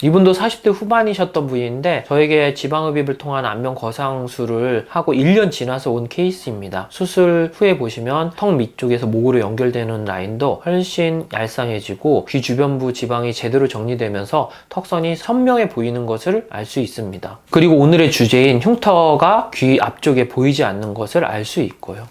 이분도 40대 후반이셨던 분인데 저에게 지방흡입을 통한 안면 거상술을 하고 1년 지나서 온 케이스입니다. 수술 후에 보시면 턱 밑쪽에서 목으로 연결되는 라인도 훨씬 얄쌍해지고 귀 주변부 지방이 제대로 정리되면서 턱선이 선명해 보이는 것을 알 수 있습니다. 그리고 오늘의 주제인 흉터가 귀 앞쪽에 보이지 않는 것을 알 수 있고요.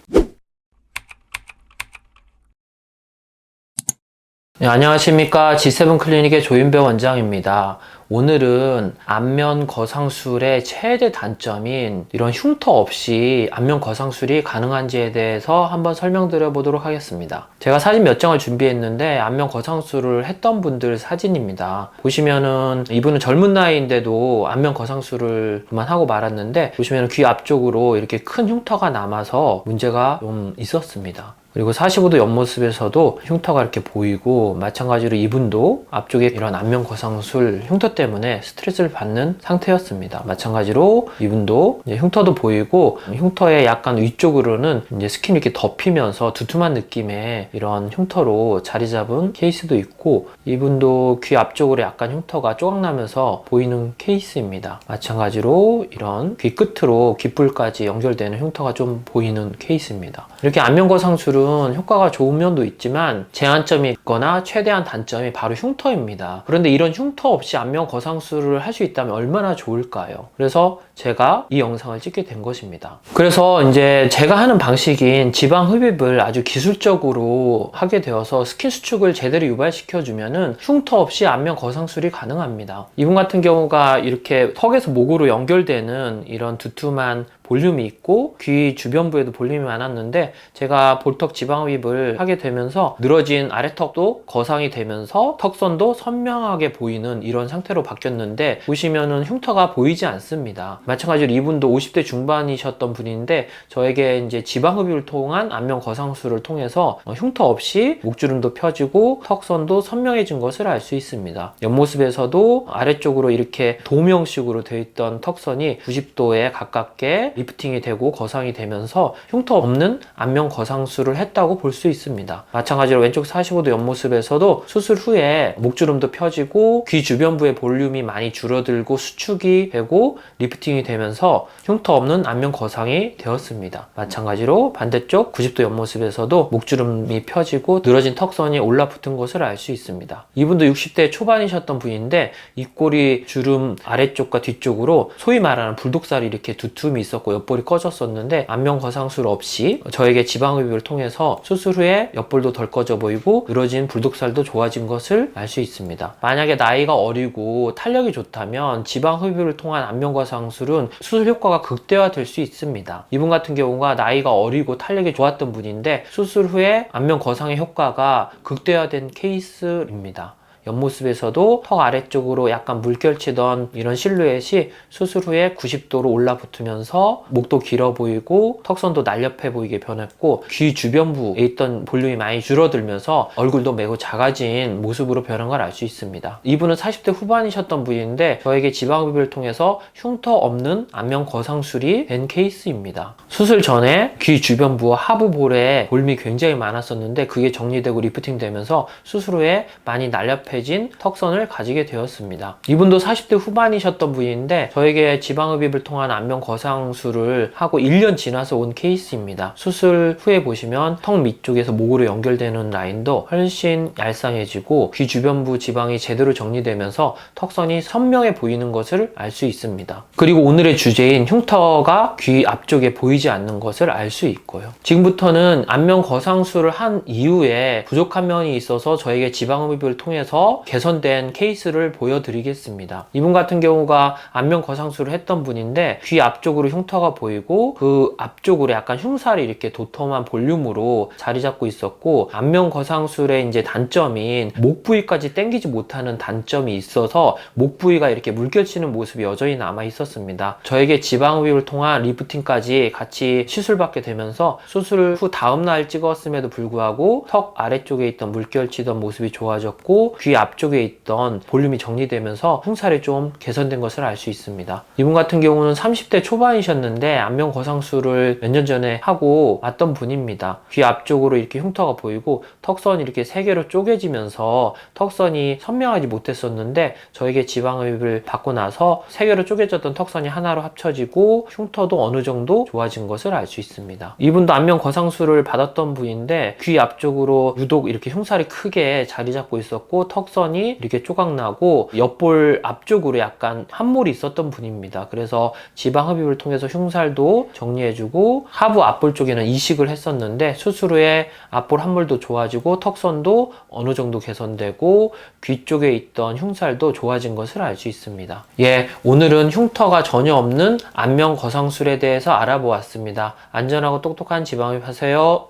네, 안녕하십니까. G7 클리닉의 조인배 원장입니다. 오늘은 안면 거상술의 최대 단점인 이런 흉터 없이 안면 거상술이 가능한지에 대해서 한번 설명드려 보도록 하겠습니다. 제가 사진 몇 장을 준비했는데 안면 거상술을 했던 분들 사진입니다. 보시면은 이분은 젊은 나이인데도 안면 거상술을 그만하고 말았는데 보시면은 귀 앞쪽으로 이렇게 큰 흉터가 남아서 문제가 좀 있었습니다. 그리고 45도 옆모습에서도 흉터가 이렇게 보이고, 마찬가지로 이분도 앞쪽에 이런 안면 거상술 흉터 때문에 스트레스를 받는 상태였습니다. 마찬가지로 이분도 이제 흉터도 보이고, 흉터의 약간 위쪽으로는 이제 스킨이 이렇게 덮이면서 두툼한 느낌의 이런 흉터로 자리 잡은 케이스도 있고, 이분도 귀 앞쪽으로 약간 흉터가 조각나면서 보이는 케이스입니다. 마찬가지로 이런 귀 끝으로 귓불까지 연결되는 흉터가 좀 보이는 케이스입니다. 이렇게 안면 거상술은 효과가 좋은 면도 있지만 제한점이 있거나 최대한 단점이 바로 흉터입니다. 그런데 이런 흉터 없이 안면 거상술을 할 수 있다면 얼마나 좋을까요? 그래서 제가 이 영상을 찍게 된 것입니다. 그래서 이제 제가 하는 방식인 지방 흡입을 아주 기술적으로 하게 되어서 스킨 수축을 제대로 유발시켜주면은 흉터 없이 안면 거상술이 가능합니다. 이분 같은 경우가 이렇게 턱에서 목으로 연결되는 이런 두툼한 볼륨이 있고 귀 주변부에도 볼륨이 많았는데 제가 볼턱 지방흡입을 하게 되면서 늘어진 아래턱도 거상이 되면서 턱선도 선명하게 보이는 이런 상태로 바뀌었는데 보시면은 흉터가 보이지 않습니다. 마찬가지로 이분도 50대 중반이셨던 분인데 저에게 이제 지방흡입을 통한 안면 거상술을 통해서 흉터 없이 목주름도 펴지고 턱선도 선명해진 것을 알 수 있습니다. 옆모습에서도 아래쪽으로 이렇게 도명식으로 되어 있던 턱선이 90도에 가깝게 리프팅이 되고 거상이 되면서 흉터 없는 안면 거상술을 했다고 볼 수 있습니다. 마찬가지로 왼쪽 45도 옆모습에서도 수술 후에 목주름도 펴지고 귀 주변부의 볼륨이 많이 줄어들고 수축이 되고 리프팅이 되면서 흉터 없는 안면 거상이 되었습니다. 마찬가지로 반대쪽 90도 옆모습에서도 목주름이 펴지고 늘어진 턱선이 올라붙은 것을 알 수 있습니다. 이분도 60대 초반이셨던 분인데 입꼬리 주름 아래쪽과 뒤쪽으로 소위 말하는 불독살이 이렇게 두툼이 있었고 옆볼이 꺼졌었는데 안면 거상술 없이 저에게 지방흡입을 통해서 수술 후에 옆볼도 덜 꺼져 보이고 늘어진 불독살도 좋아진 것을 알 수 있습니다. 만약에 나이가 어리고 탄력이 좋다면 지방흡입을 통한 안면 거상술은 수술 효과가 극대화될 수 있습니다. 이분 같은 경우가 나이가 어리고 탄력이 좋았던 분인데 수술 후에 안면 거상의 효과가 극대화된 케이스입니다. 옆모습에서도 턱 아래쪽으로 약간 물결치던 이런 실루엣이 수술 후에 90도로 올라붙으면서 목도 길어 보이고 턱선도 날렵해 보이게 변했고 귀 주변부에 있던 볼륨이 많이 줄어들면서 얼굴도 매우 작아진 모습으로 변한 걸 알 수 있습니다. 이분은 40대 후반이셨던 분인데 저에게 지방흡입을 통해서 흉터 없는 안면 거상술이 된 케이스입니다. 수술 전에 귀 주변부 하부볼에 볼륨이 굉장히 많았었는데 그게 정리되고 리프팅 되면서 수술 후에 많이 날렵해 진 턱선을 가지게 되었습니다. 이분도 40대 후반이셨던 분인데 저에게 지방흡입을 통한 안면 거상술을 하고 1년 지나서 온 케이스입니다. 수술 후에 보시면 턱 밑쪽에서 목으로 연결되는 라인도 훨씬 얄쌍해지고 귀 주변부 지방이 제대로 정리되면서 턱선이 선명해 보이는 것을 알 수 있습니다. 그리고 오늘의 주제인 흉터가 귀 앞쪽에 보이지 않는 것을 알 수 있고요. 지금부터는 안면 거상술을 한 이후에 부족한 면이 있어서 저에게 지방흡입을 통해서 개선된 케이스를 보여드리겠습니다. 이분 같은 경우가 안면 거상술을 했던 분인데 귀 앞쪽으로 흉터가 보이고 그 앞쪽으로 약간 흉살이 이렇게 도톰한 볼륨으로 자리 잡고 있었고 안면 거상술의 이제 단점인 목 부위까지 당기지 못하는 단점이 있어서 목 부위가 이렇게 물결치는 모습이 여전히 남아 있었습니다. 저에게 지방흡입을 통한 리프팅까지 같이 시술받게 되면서 수술 후 다음날 찍었음에도 불구하고 턱 아래쪽에 있던 물결치던 모습이 좋아졌고 귀 귀 앞쪽에 있던 볼륨이 정리되면서 흉살이 좀 개선된 것을 알 수 있습니다. 이분 같은 경우는 30대 초반이셨는데 안면 거상술을 몇 년 전에 하고 왔던 분입니다. 귀 앞쪽으로 이렇게 흉터가 보이고 턱선이 이렇게 3개로 쪼개지면서 턱선이 선명하지 못했었는데 저에게 지방흡입을 받고 나서 3개로 쪼개졌던 턱선이 하나로 합쳐지고 흉터도 어느 정도 좋아진 것을 알 수 있습니다. 이분도 안면 거상술을 받았던 분인데 귀 앞쪽으로 유독 이렇게 흉살이 크게 자리 잡고 있었고 턱선이 이렇게 조각나고 옆볼 앞쪽으로 약간 함몰이 있었던 분입니다. 그래서 지방 흡입을 통해서 흉살도 정리해주고 하부 앞볼 쪽에는 이식을 했었는데 수술 후에 앞볼 함몰도 좋아지고 턱선도 어느 정도 개선되고 귀 쪽에 있던 흉살도 좋아진 것을 알 수 있습니다. 예, 오늘은 흉터가 전혀 없는 안면 거상술에 대해서 알아보았습니다. 안전하고 똑똑한 지방 흡입 하세요.